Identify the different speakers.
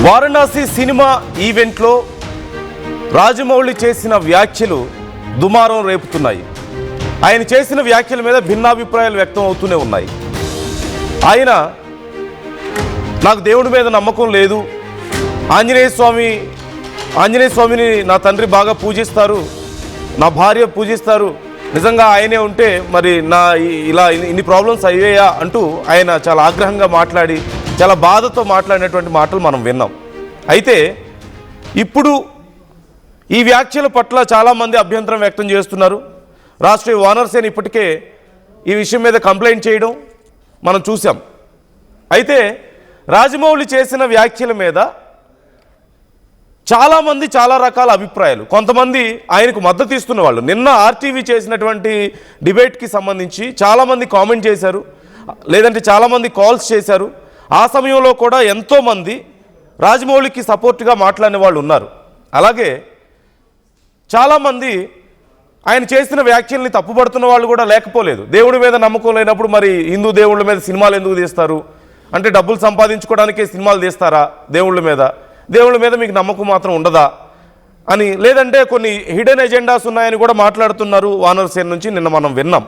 Speaker 1: Varanasi cinema ఈవెంట్లో రాజమౌళి చేసిన వ్యాఖ్యలు దుమారం రేపుతున్నాయి. ఆయన చేసిన వ్యాఖ్యల మీద భిన్నాభిప్రాయాలు వ్యక్తం అవుతూనే ఉన్నాయి. ఆయన నాకు దేవుడి మీద నమ్మకం లేదు, ఆంజనేయ స్వామిని నా తండ్రి బాగా పూజిస్తారు, నా భార్య పూజిస్తారు, నిజంగా ఆయనే ఉంటే మరి నా ఇలా ఇన్ని ప్రాబ్లమ్స్ అయ్యాయా అంటూ ఆయన చాలా ఆగ్రహంగా మాట్లాడి చాలా బాధతో మాట్లాడినటువంటి మాటలు మనం విన్నాం. అయితే ఇప్పుడు ఈ వ్యాఖ్యల పట్ల చాలామంది అభ్యంతరం వ్యక్తం చేస్తున్నారు. రాష్ట్రీయ వానర్ సేన ఇప్పటికే ఈ విషయం మీద కంప్లైంట్ చేయడం మనం చూసాం. అయితే రాజమౌళి చేసిన వ్యాఖ్యల మీద చాలామంది చాలా రకాల అభిప్రాయాలు, కొంతమంది ఆయనకు మద్దతు ఇస్తున్న వాళ్ళు నిన్న ఆర్టీవీ చేసినటువంటి డిబేట్కి సంబంధించి చాలామంది కామెంట్ చేశారు, లేదంటే చాలామంది కాల్స్ చేశారు. ఆ సమయంలో కూడా ఎంతోమంది రాజమౌళికి సపోర్ట్గా మాట్లాడిన వాళ్ళు ఉన్నారు. అలాగే చాలామంది ఆయన చేసిన వ్యాఖ్యల్ని తప్పుపడుతున్న వాళ్ళు కూడా లేకపోలేదు. దేవుడి మీద నమ్మకం లేనప్పుడు మరి హిందూ దేవుళ్ళ మీద సినిమాలు ఎందుకు తీస్తారు అంటే, డబ్బులు సంపాదించుకోవడానికే సినిమాలు తీస్తారా దేవుళ్ళ మీద మీకు నమ్మకం మాత్రం ఉండదా అని, లేదంటే కొన్ని హిడెన్ ఎజెండాస్ ఉన్నాయని కూడా మాట్లాడుతున్నారు వానర్ సేన నుంచి నిన్న మనం విన్నాం.